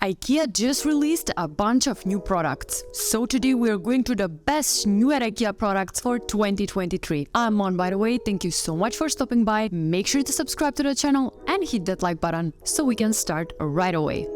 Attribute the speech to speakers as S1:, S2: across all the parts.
S1: IKEA just released a bunch of new products. So today we are going through the best new at IKEA products for 2023. I'm Mon, by the way. Thank you so much for stopping by. Make sure to subscribe to the channel and hit that like button so we can start right away.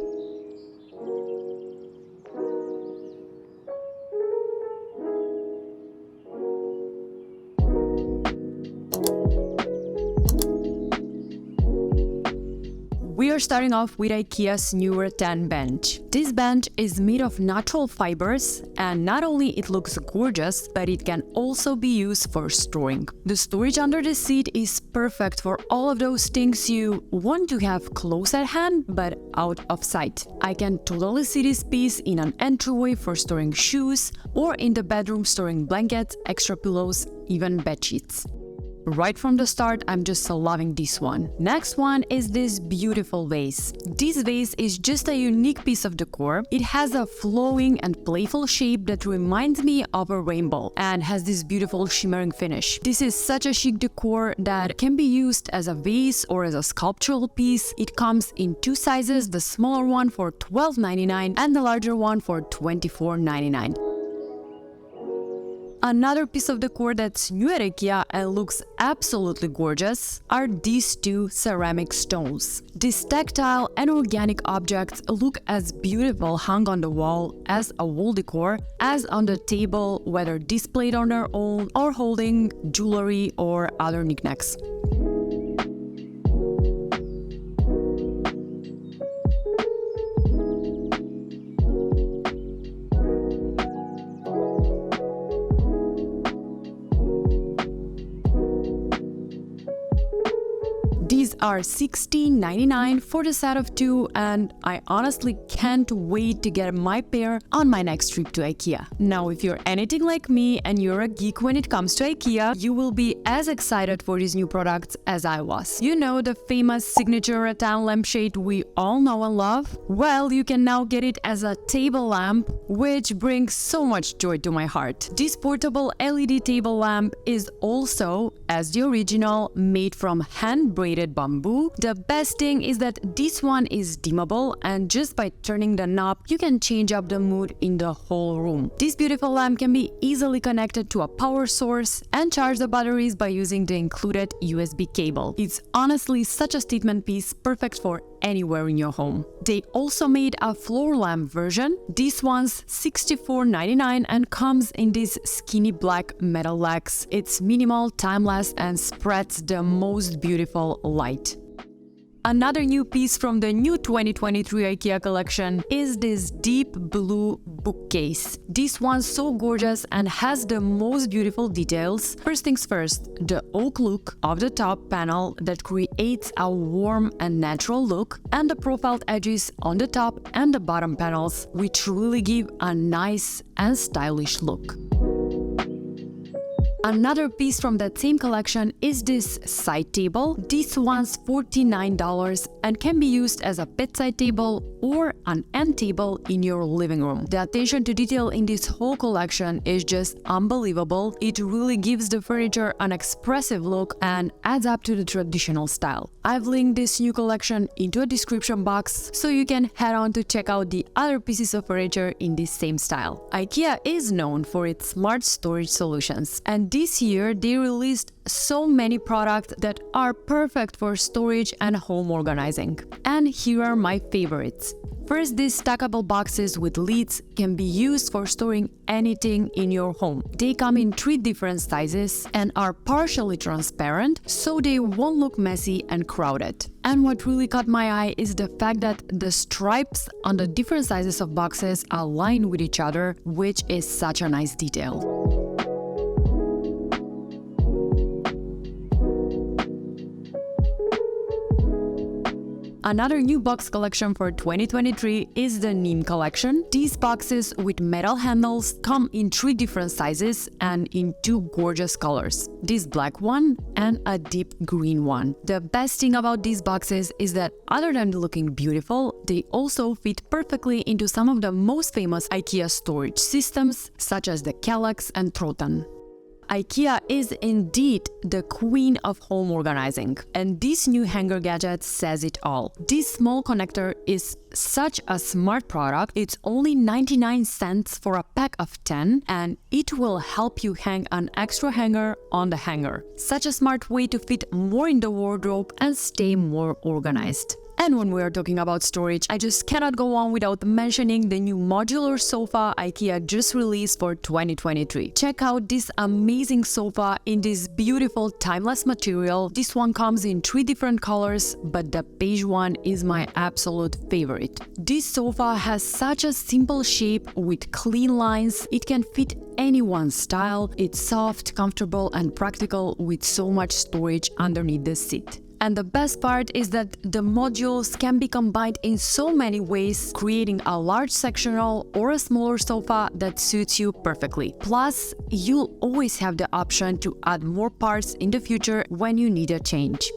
S1: We are starting off with IKEA's new rattan bench. This bench is made of natural fibers, and not only it looks gorgeous, but it can also be used for storing. The storage under the seat is perfect for all of those things you want to have close at hand but out of sight. I can totally see this piece in an entryway for storing shoes, or in the bedroom storing blankets, extra pillows, even bed sheets. Right from the start, I'm just loving this one. Next one is this beautiful vase. This vase is just a unique piece of decor. It has a flowing and playful shape that reminds me of a rainbow and has this beautiful shimmering finish. This is such a chic decor that can be used as a vase or as a sculptural piece. It comes in two sizes, the smaller one for $12.99 and the larger one for $24.99. Another piece of decor that's new at IKEA and looks absolutely gorgeous are these two ceramic stones. These tactile and organic objects look as beautiful hung on the wall as a wall decor as on the table, whether displayed on their own or holding jewelry or other knickknacks. These are $16.99 for the set of two, and I honestly can't wait to get my pair on my next trip to IKEA. Now, if you're anything like me and you're a geek when it comes to IKEA, you will be as excited for these new products as I was. You know, the famous signature rattan lampshade we all know and love? Well, you can now get it as a table lamp, which brings so much joy to my heart. This portable LED table lamp is also, as the original, made from hand-braided bamboo. The best thing is that this one is dimmable, and just by turning the knob, you can change up the mood in the whole room. This beautiful lamp can be easily connected to a power source and charge the batteries by using the included USB cable. It's honestly such a statement piece, perfect for anywhere in your home. They also made a floor lamp version. This one's $64.99 and comes in these skinny black metal legs. It's minimal, timeless, and spreads the most beautiful light. Another new piece from the new 2023 IKEA collection is this deep blue bookcase. This one's so gorgeous and has the most beautiful details. First things first, the oak look of the top panel that creates a warm and natural look, and the profiled edges on the top and the bottom panels, which really give a nice and stylish look. Another piece from that same collection is this side table. This one's $49 and can be used as a bedside table or an end table in your living room. The attention to detail in this whole collection is just unbelievable. It really gives the furniture an expressive look and adds up to the traditional style. I've linked this new collection into a description box so you can head on to check out the other pieces of furniture in this same style. IKEA is known for its smart storage solutions, and this year they released so many products that are perfect for storage and home organizing. And here are my favorites. First, these stackable boxes with lids can be used for storing anything in your home. They come in 3 different sizes and are partially transparent, so they won't look messy and crowded. And what really caught my eye is the fact that the stripes on the different sizes of boxes align with each other, which is such a nice detail. Another new box collection for 2023 is the NIMM collection. These boxes with metal handles come in 3 different sizes and in 2 gorgeous colors. This black one and a deep green one. The best thing about these boxes is that other than looking beautiful, they also fit perfectly into some of the most famous IKEA storage systems, such as the Kallax and Trotan. IKEA is indeed the queen of home organizing, and this new hanger gadget says it all. This small connector is such a smart product. It's only 99 cents for a pack of 10, and it will help you hang an extra hanger on the hanger. Such a smart way to fit more in the wardrobe and stay more organized. And when we are talking about storage, I just cannot go on without mentioning the new modular sofa IKEA just released for 2023. Check out this amazing sofa in this beautiful timeless material. This one comes in 3 different colors, but the beige one is my absolute favorite. This sofa has such a simple shape with clean lines. It can fit anyone's style. It's soft, comfortable, and practical with so much storage underneath the seat. And the best part is that the modules can be combined in so many ways, creating a large sectional or a smaller sofa that suits you perfectly. Plus, you'll always have the option to add more parts in the future when you need a change.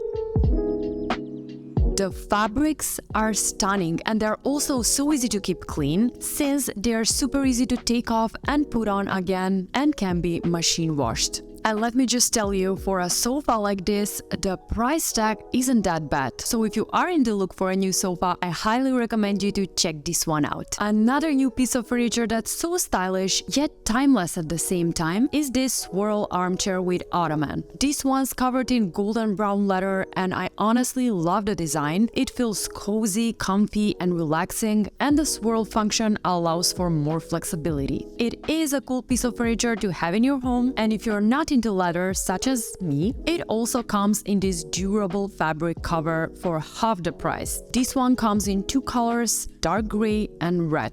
S1: The fabrics are stunning, and they're also so easy to keep clean since they're super easy to take off and put on again and can be machine washed. And let me just tell you, for a sofa like this, the price tag isn't that bad. So if you are in the look for a new sofa, I highly recommend you to check this one out. Another new piece of furniture that's so stylish yet timeless at the same time is this swirl armchair with ottoman. This one's covered in golden brown leather, and I honestly love the design. It feels cozy, comfy, and relaxing, and the swirl function allows for more flexibility. It is a cool piece of furniture to have in your home, and if you're not into leather such as me, it also comes in this durable fabric cover for half the price. This one comes in 2 colors, dark gray and red.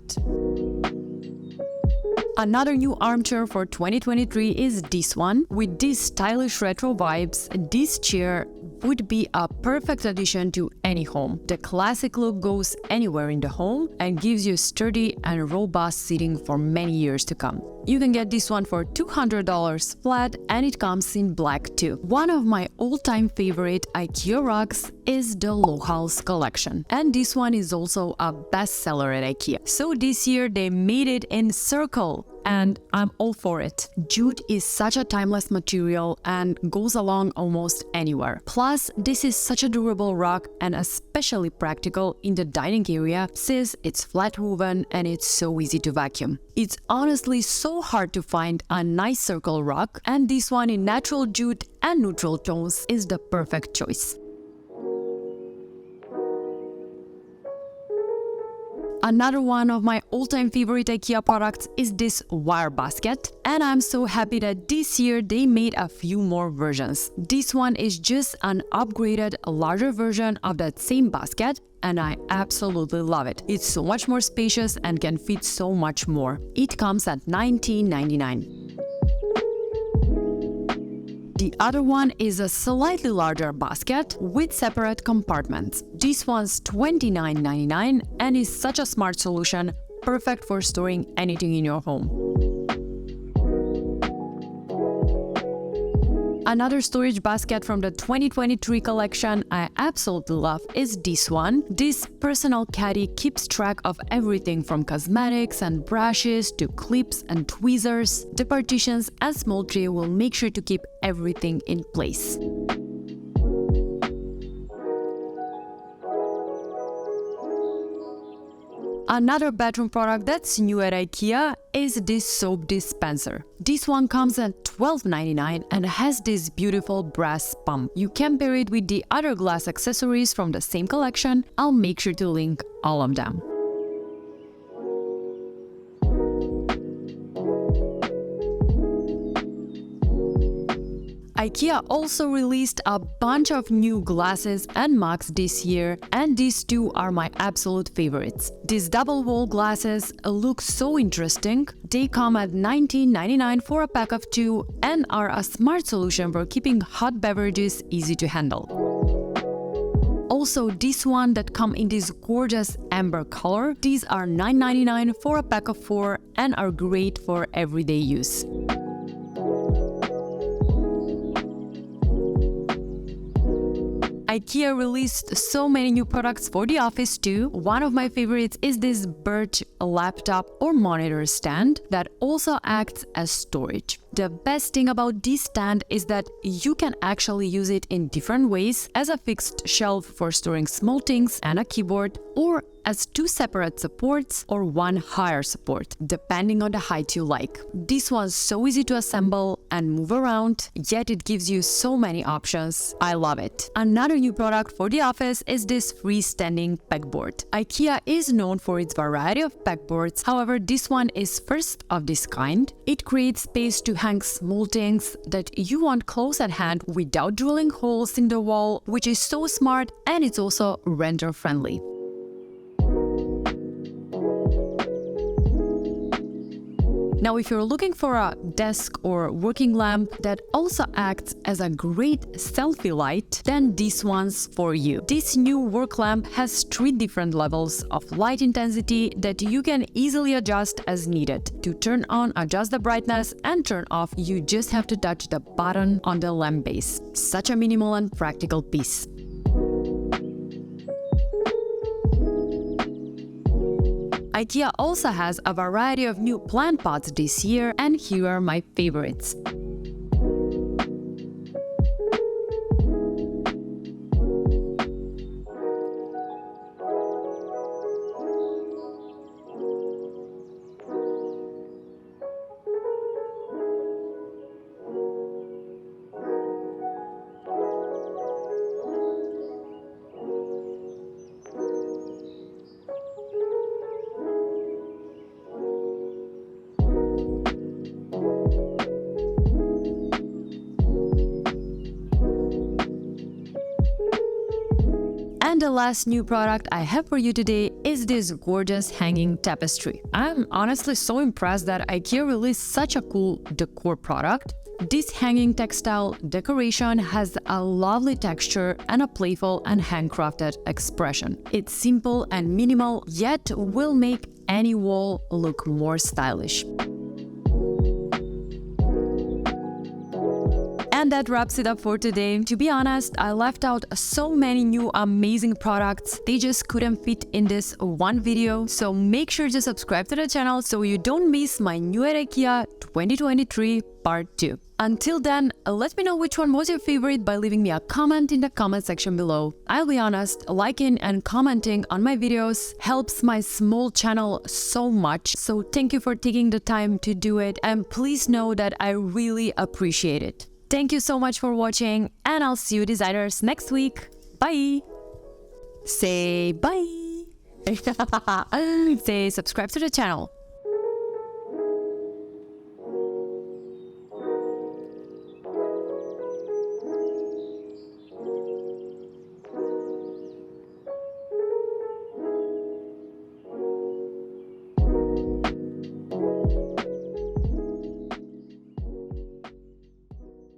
S1: Another new armchair for 2023 is this one. With these stylish retro vibes, this chair would be a perfect addition to any home. The classic look goes anywhere in the home and gives you sturdy and robust seating for many years to come. You can get this one for $200 flat, and it comes in black too. One of my all-time favorite IKEA rugs is the LOHALS collection, and this one is also a bestseller at IKEA. So this year they made it in circle, and I'm all for it. Jute is such a timeless material and goes along almost anywhere. Plus, this is such a durable rug and especially practical in the dining area since it's flat woven and it's so easy to vacuum. It's honestly so hard to find a nice circle rug, and this one in natural jute and neutral tones is the perfect choice. Another one of my all-time favorite IKEA products is this wire basket, and I'm so happy that this year they made a few more versions. This one is just an upgraded, larger version of that same basket, and I absolutely love it. It's so much more spacious and can fit so much more. It comes at $19.99. The other one is a slightly larger basket with separate compartments. This one's $29.99 and is such a smart solution, perfect for storing anything in your home. Another storage basket from the 2023 collection I absolutely love is this one. This personal caddy keeps track of everything from cosmetics and brushes to clips and tweezers. The partitions and small tray will make sure to keep everything in place. Another bedroom product that's new at IKEA is this soap dispenser. This one comes at $12.99 and has this beautiful brass pump. You can pair it with the other glass accessories from the same collection. I'll make sure to link all of them. IKEA also released a bunch of new glasses and mugs this year, and these two are my absolute favorites. These double wall glasses look so interesting. They come at $19.99 for a pack of 2 and are a smart solution for keeping hot beverages easy to handle. Also, this one that come in this gorgeous amber color. These are $9.99 for a pack of 4 and are great for everyday use. IKEA released so many new products for the office too. One of my favorites is this birch laptop or monitor stand that also acts as storage. The best thing about this stand is that you can actually use it in different ways, as a fixed shelf for storing small things and a keyboard, or as two separate supports or one higher support, depending on the height you like. This one's so easy to assemble and move around, yet it gives you so many options. I love it. Another new product for the office is this freestanding pegboard. IKEA is known for its variety of pegboards, however this one is first of this kind. It creates space to hang small things that you want close at hand without drilling holes in the wall, which is so smart, and it's also renter friendly. Now, if you're looking for a desk or working lamp that also acts as a great selfie light, then this one's for you. This new work lamp has 3 different levels of light intensity that you can easily adjust as needed. To turn on, adjust the brightness, and turn off, you just have to touch the button on the lamp base. Such a minimal and practical piece. IKEA also has a variety of new plant pots this year, and here are my favorites. And the last new product I have for you today is this gorgeous hanging tapestry. I'm honestly so impressed that IKEA released such a cool decor product. This hanging textile decoration has a lovely texture and a playful and handcrafted expression. It's simple and minimal, yet will make any wall look more stylish. And that wraps it up for today. To be honest, I left out so many new amazing products. They just couldn't fit in this one video. So make sure to subscribe to the channel so you don't miss my New at IKEA 2023 Part 2. Until then, let me know which one was your favorite by leaving me a comment in the comment section below. I'll be honest, liking and commenting on my videos helps my small channel so much. So thank you for taking the time to do it, and please know that I really appreciate it. Thank you so much for watching, and I'll see you designers next week. Bye! Say bye! Say subscribe to the channel.